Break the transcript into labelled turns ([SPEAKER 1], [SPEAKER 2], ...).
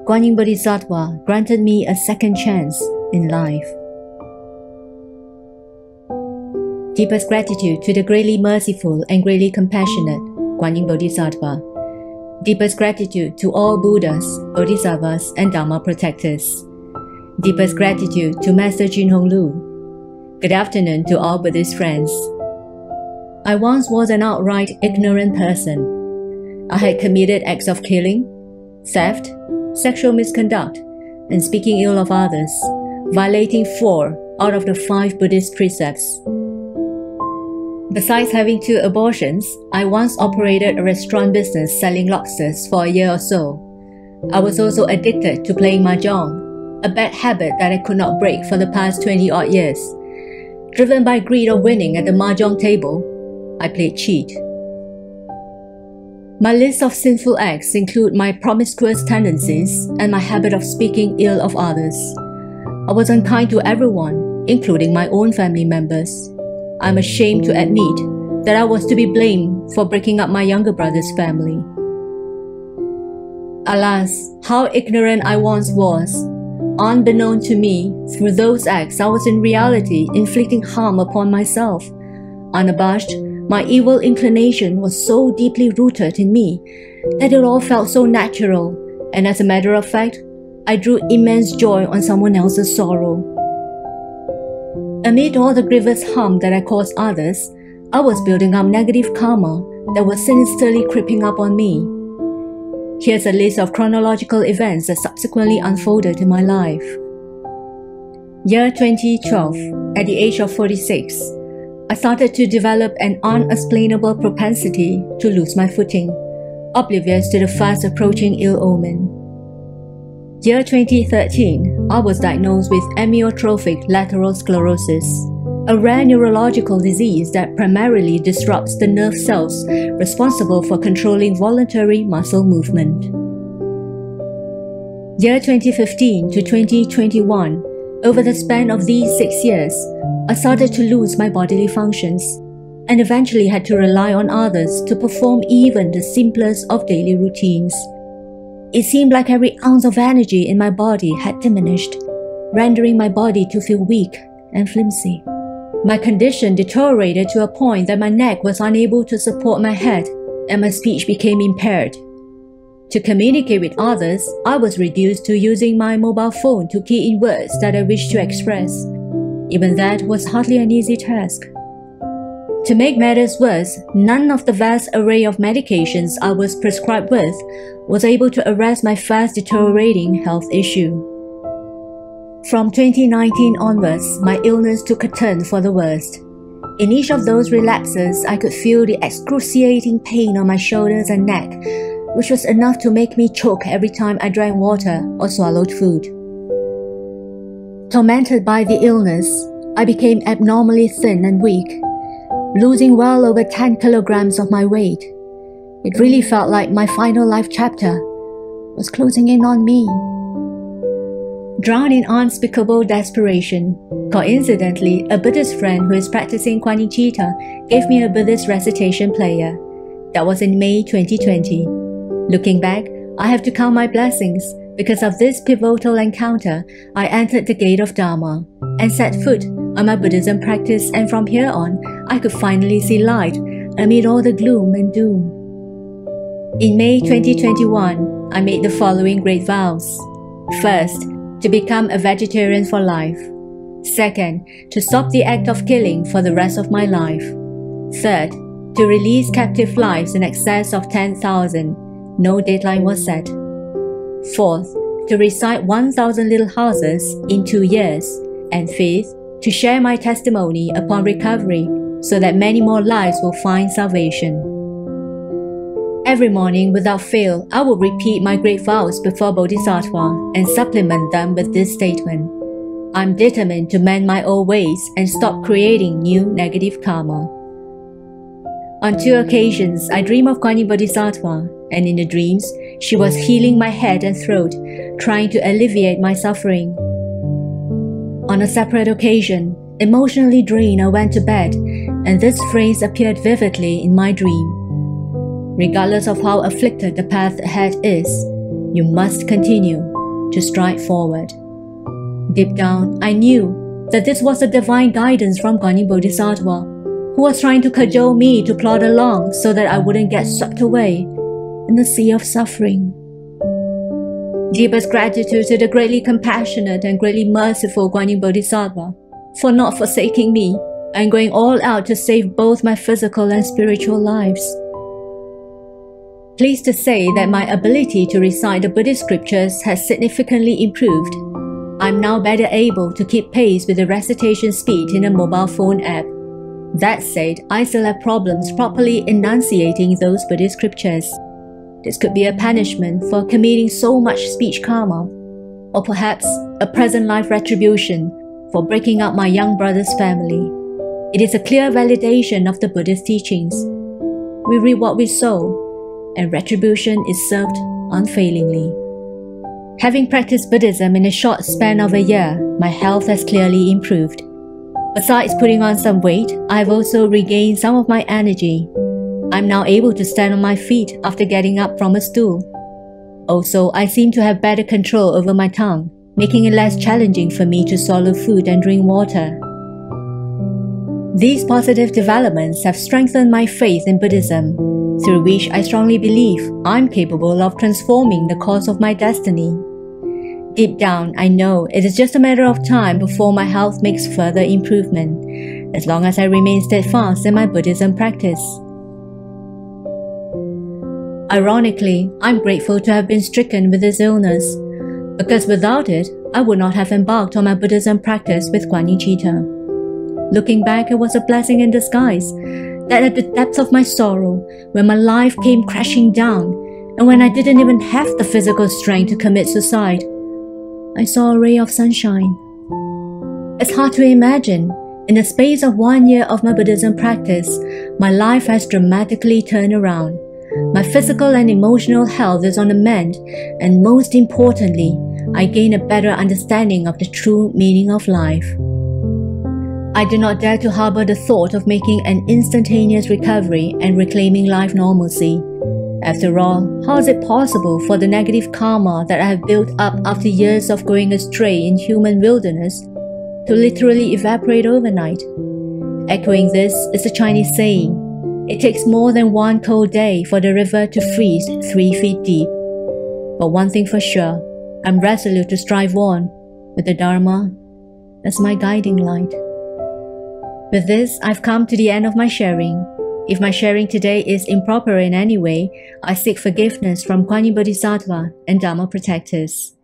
[SPEAKER 1] Guan Yin Bodhisattva granted me a second chance in life. Deepest gratitude to the greatly merciful and greatly compassionate Guan Yin Bodhisattva. Deepest gratitude to all Buddhas, Bodhisattvas, and Dharma protectors. Deepest gratitude to Master Jun Hong Lu. Good afternoon to all Buddhist friends. I once was an outright ignorant person. I had committed acts of killing, theft, sexual misconduct, and speaking ill of others, violating 4 out of the 5 Buddhist precepts. Besides having 2 abortions, I once operated a restaurant business selling lobsters for a year or so. I was also addicted to playing mahjong, a bad habit that I could not break for the past 20-odd years. Driven by greed of winning at the mahjong table, I played cheat. My list of sinful acts include my promiscuous tendencies and my habit of speaking ill of others. I was unkind to everyone, including my own family members. I'm ashamed to admit that I was to be blamed for breaking up my younger brother's family. Alas, how ignorant I once was. Unbeknown to me, through those acts I was in reality inflicting harm upon myself. Unabashed, my evil inclination was so deeply rooted in me that it all felt so natural, and as a matter of fact, I drew immense joy on someone else's sorrow. Amid all the grievous harm that I caused others, I was building up negative karma that was sinisterly creeping up on me. Here's a list of chronological events that subsequently unfolded in my life. Year 2012, at the age of 46, I started to develop an unexplainable propensity to lose my footing, oblivious to the fast approaching ill omen. Year 2013, I was diagnosed with amyotrophic lateral sclerosis, a rare neurological disease that primarily disrupts the nerve cells responsible for controlling voluntary muscle movement. Year 2015 to 2021, over the span of these 6 years, I started to lose my bodily functions and eventually had to rely on others to perform even the simplest of daily routines. It seemed like every ounce of energy in my body had diminished, rendering my body to feel weak and flimsy. My condition deteriorated to a point that my neck was unable to support my head and my speech became impaired. To communicate with others, I was reduced to using my mobile phone to key in words that I wished to express. Even that was hardly an easy task. To make matters worse, none of the vast array of medications I was prescribed with was able to arrest my fast deteriorating health issue. From 2019 onwards, my illness took a turn for the worst. In each of those relapses, I could feel the excruciating pain on my shoulders and neck, which was enough to make me choke every time I drank water or swallowed food. Tormented by the illness, I became abnormally thin and weak, losing well over 10 kilograms of my weight. It really felt like my final life chapter was closing in on me. Drowned in unspeakable desperation, coincidentally, a Buddhist friend who is practicing Kuan Yin Citta gave me a Buddhist recitation player. That was in May 2020. Looking back, I have to count my blessings. Because of this pivotal encounter, I entered the gate of Dharma and set foot on my Buddhism practice, and from here on, I could finally see light amid all the gloom and doom. In May 2021, I made the following great vows. First, to become a vegetarian for life. Second, to stop the act of killing for the rest of my life. Third, to release captive lives in excess of 10,000. No deadline was set. Fourth, to recite 1,000 little houses in 2 years. And fifth, to share my testimony upon recovery so that many more lives will find salvation. Every morning, without fail, I will repeat my great vows before Bodhisattva and supplement them with this statement. I'm determined to mend my old ways and stop creating new negative karma. On 2 occasions, I dream of Guan Yin Bodhisattva, and in the dreams, she was healing my head and throat, trying to alleviate my suffering. On a separate occasion, emotionally drained, I went to bed, and this phrase appeared vividly in my dream. Regardless of how afflicted the path ahead is, you must continue to stride forward. Deep down, I knew that this was a divine guidance from Guan Bodhisattva, who was trying to cajole me to plod along so that I wouldn't get swept away in the sea of suffering. Deepest gratitude to the greatly compassionate and greatly merciful Guan Bodhisattva for not forsaking me and going all out to save both my physical and spiritual lives. Pleased to say that my ability to recite the Buddhist scriptures has significantly improved. I'm now better able to keep pace with the recitation speed in a mobile phone app. That said, I still have problems properly enunciating those Buddhist scriptures. This could be a punishment for committing so much speech karma, or perhaps a present life retribution for breaking up my young brother's family. It is a clear validation of the Buddhist teachings. We reap what we sow, and retribution is served unfailingly. Having practiced Buddhism in a short span of a year, my health has clearly improved. Besides putting on some weight, I have also regained some of my energy. I'm now able to stand on my feet after getting up from a stool. Also, I seem to have better control over my tongue, making it less challenging for me to swallow food and drink water. These positive developments have strengthened my faith in Buddhism, through which I strongly believe I'm capable of transforming the course of my destiny. Deep down, I know it is just a matter of time before my health makes further improvement, as long as I remain steadfast in my Buddhism practice. Ironically, I'm grateful to have been stricken with this illness, because without it, I would not have embarked on my Buddhism practice with Guan Yin Citta. Looking back, it was a blessing in disguise, that at the depths of my sorrow, when my life came crashing down, and when I didn't even have the physical strength to commit suicide, I saw a ray of sunshine. It's hard to imagine. In the space of 1 year of my Buddhism practice, my life has dramatically turned around. My physical and emotional health is on the mend, and most importantly, I gain a better understanding of the true meaning of life. I do not dare to harbor the thought of making an instantaneous recovery and reclaiming life normalcy. After all, how is it possible for the negative karma that I have built up after years of going astray in human wilderness to literally evaporate overnight? Echoing this is a Chinese saying, it takes more than one cold day for the river to freeze 3 feet deep. But one thing for sure, I'm resolute to strive on, with the Dharma as my guiding light. With this, I've come to the end of my sharing. If my sharing today is improper in any way, I seek forgiveness from Guan Bodhisattva and Dharma protectors.